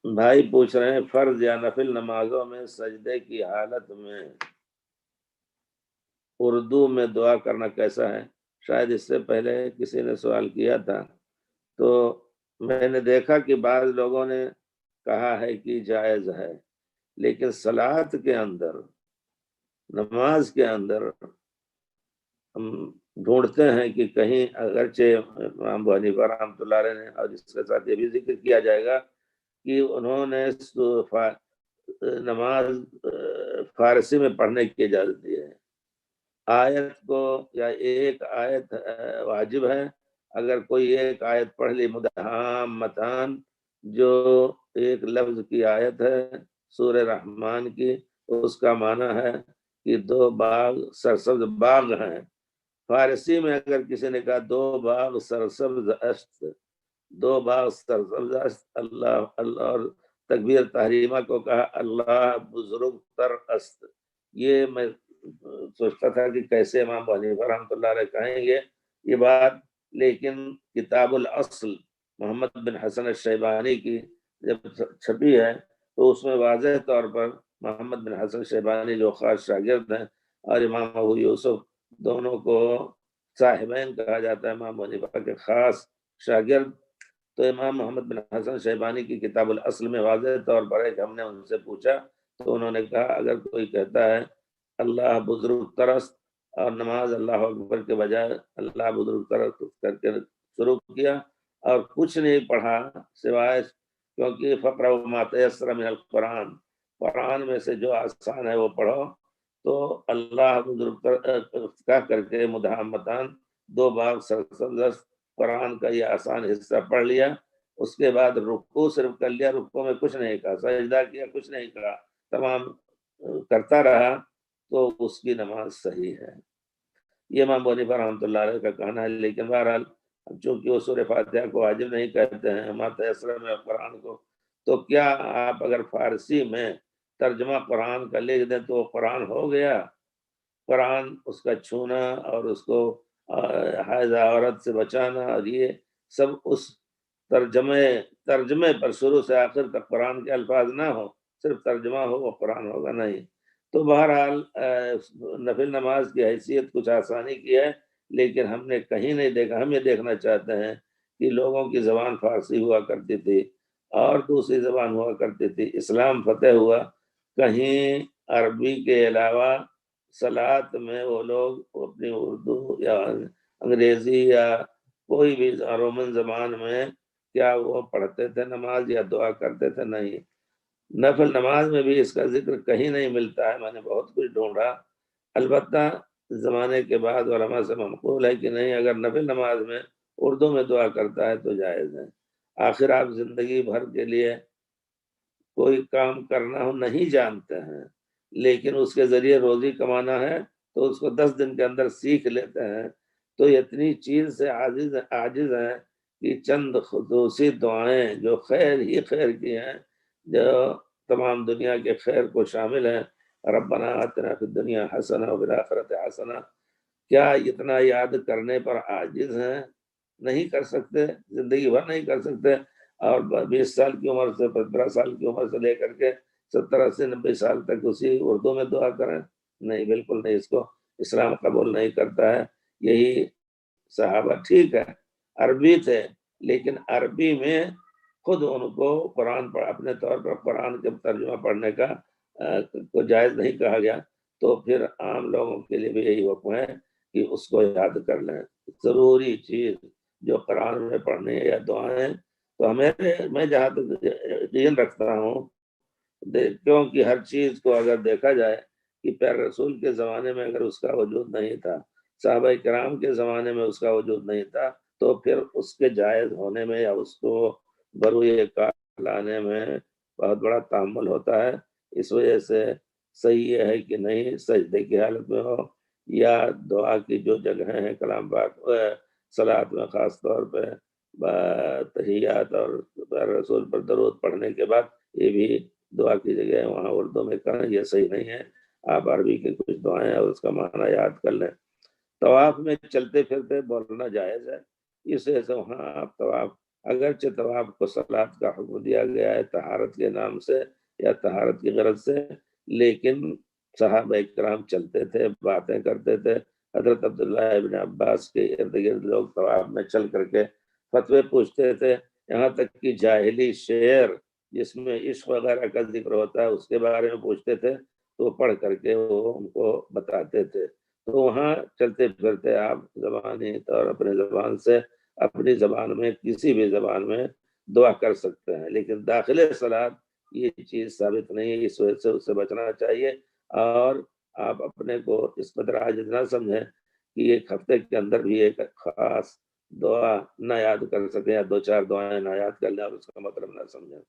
بھائی پوچھ رہے ہیں فرض یا نفل نمازوں میں سجدے کی حالت میں اردو میں دعا کرنا کیسا ہے؟ شاید اس سے پہلے کسی نے سوال کیا تھا، تو میں نے دیکھا کہ بعض لوگوں نے کہا ہے کہ جائز ہے، لیکن صلاۃ کے اندر، نماز کے اندر ہم ڈھونڈتے ہیں کہ کہیں اگرچہ امام ابو حنیفہ رحمۃ اللہ علیہ نے، اور اس کے ساتھ یہ بھی ذکر کیا جائے گا کہ انہوں نے نماز فارسی میں پڑھنے کی اجازت دی ہے۔ آیت کو یا ایک آیت واجب ہے، اگر کوئی ایک آیت پڑھ لی مدہامتان، جو ایک لفظ کی آیت ہے سورہ رحمان کی، اس کا معنی ہے کہ دو باغ سرسبز باغ ہیں۔ فارسی میں اگر کسی نے کہا دو باغ سرسبز است، دو باغ سرسبز است، اللہ اللہ، اور تکبیر تحریمہ کو کہا اللہ بزرگ تر است، یہ میں سوچتا تھا کہ کیسے امام ابو حنیفہ رحمۃ اللہ علیہ کہیں گے یہ بات، لیکن کتاب الاصل محمد بن حسن الشیبانی کی جب چھپی ہے تو اس میں واضح طور پر محمد بن حسن الشیبانی جو خاص شاگرد ہیں اور امام ابو یوسف، دونوں کو صاحبین کہا جاتا ہے، امام ابو حنیفہ کے خاص شاگرد، تو امام محمد بن حسن شیبانی کی کتاب الاصل میں واضح طور پر ہے کہ ہم نے ان سے پوچھا تو انہوں نے کہا اگر کوئی کہتا ہے اللہ بزرگ ترست اور نماز اللہ اکبر کے بجائے اللہ بزرگ ترست کر کے شروع کیا اور کچھ نہیں پڑھا سوائے، کیونکہ فقرہ ما تیسر من القرآن، قرآن میں سے جو آسان ہے وہ پڑھو، تو اللہ بزرگ کا کر کے مدہامتان، دو باغ سرسبز، قرآن کا یہ آسان حصہ پڑھ لیا، اس کے بعد رکوع صرف کر لیا، رکوع میں کچھ نہیں کہا، سجدہ کیا کچھ نہیں کہا، تمام کرتا رہا، تو اس کی نماز صحیح ہے۔ یہ امام ابو حنیفہ رحمۃ اللہ علیہ کا کہنا ہے، لیکن بہرحال چونکہ وہ سورہ فاتحہ کو واجب نہیں کہتے ہیں، ما تیسر میں قرآن کو، تو کیا آپ اگر فارسی میں ترجمہ قرآن کا لکھ دیں تو قرآن ہو گیا؟ قرآن اس کا چھونا اور اس کو حائض عورت سے بچانا اور یہ سب اس ترجمے پر شروع سے آخر تک قرآن کے الفاظ نہ ہو، صرف ترجمہ ہو، وہ قرآن ہوگا نہیں۔ تو بہرحال نفل نماز کی حیثیت کچھ آسانی کی ہے، لیکن ہم نے کہیں نہیں دیکھا، ہم یہ دیکھنا چاہتے ہیں کہ لوگوں کی زبان فارسی ہوا کرتی تھی اور دوسری زبان ہوا کرتی تھی، اسلام فتح ہوا، کہیں عربی کے علاوہ صلاۃ میں وہ لوگ اپنی اردو یا انگریزی یا کوئی بھی رومن زبان میں کیا وہ پڑھتے تھے نماز یا دعا کرتے تھے؟ نہیں۔ نفل نماز میں بھی اس کا ذکر کہیں نہیں ملتا ہے، میں نے بہت کچھ ڈھونڈا، البتہ زمانے کے بعد علماء سے منقول ہے کہ نہیں، اگر نفل نماز میں اردو میں دعا کرتا ہے تو جائز ہے۔ آخر آپ زندگی بھر کے لیے کوئی کام کرنا ہو نہیں جانتے ہیں، لیکن اس کے ذریعے روزی کمانا ہے تو اس کو 10 دن کے اندر سیکھ لیتے ہیں، تو اتنی چیز سے عاجز ہیں کہ چند خصوصی دعائیں جو خیر ہی خیر کی ہیں، جو تمام دنیا کے خیر کو شامل ہیں، ربنا آتنا فی الدنیا حسنہ وفی الآخرۃ حسنہ، کیا اتنا یاد کرنے پر عاجز ہیں؟ نہیں کر سکتے، زندگی بھر نہیں کر سکتے، اور 20 سال کی عمر سے 15 سال کی عمر سے لے کر کے 70 80 90 سال تک اسی اردو میں دعا کریں؟ نہیں، بالکل نہیں، اس کو اسلام قبول نہیں کرتا ہے۔ یہی صحابہ ٹھیک ہے عربی تھے، لیکن عربی میں خود ان کو قرآن پر اپنے طور پر قرآن کے ترجمہ پڑھنے کا کو جائز نہیں کہا گیا، تو پھر عام لوگوں کے لیے بھی یہی حکم ہے کہ اس کو یاد کر لیں۔ ضروری چیز جو قرآن میں پڑھنے یا دعائیں، تو میں جہاں تک یقین رکھتا ہوں، کیونکہ ہر چیز کو اگر دیکھا جائے کہ پیر رسول کے زمانے میں اگر اس کا وجود نہیں تھا، صحابہ کرام کے زمانے میں اس کا وجود نہیں تھا، تو پھر اس کے جائز ہونے میں یا اس کو بروئے کار لانے میں بہت بڑا تعامل ہوتا ہے۔ اس وجہ سے صحیح یہ ہے کہ نہیں، سجدے کی حالت میں ہو یا دعا کی جو جگہیں ہیں کلام پاک صلاۃ میں، خاص طور پہ تحیات اور رسول پر درود پڑھنے کے بعد یہ بھی دعا کی جگہ ہے، وہاں اردو میں کریں، یہ صحیح نہیں ہے۔ آپ عربی کے کچھ دعائیں اور اس کا معنی یاد کر لیں۔ طواف میں چلتے پھرتے بولنا جائز ہے، اس وجہ سے وہاں آپ طواف اگرچہ طواف کو صلاۃ کا حکم دیا گیا ہے طہارت کے نام سے یا طہارت کی غرض سے، لیکن صحابہ کرام چلتے تھے، باتیں کرتے تھے۔ حضرت عبداللہ ابن عباس کے ارد گرد لوگ طواف میں چل کر کے فتوے پوچھتے تھے، یہاں تک کہ جاہلی شعر جس میں عشق وغیرہ کا ذکر ہوتا ہے اس کے بارے میں پوچھتے تھے، تو پڑھ کر کے وہ ان کو بتاتے تھے۔ تو وہاں چلتے پھرتے آپ زبانی طور اپنے زبان سے اپنی زبان میں کسی بھی زبان میں دعا کر سکتے ہیں، لیکن داخل صلاۃ یہ چیز ثابت نہیں ہے، اس وجہ سے اس سے بچنا چاہیے۔ اور آپ اپنے کو اس قدر عاجز نہ سمجھیں کہ ایک ہفتے کے اندر بھی ایک خاص دعا نہ یاد کر سکیں یا دو چار دعائیں نہ یاد کر لیں اور اس کا مطلب نہ سمجھیں۔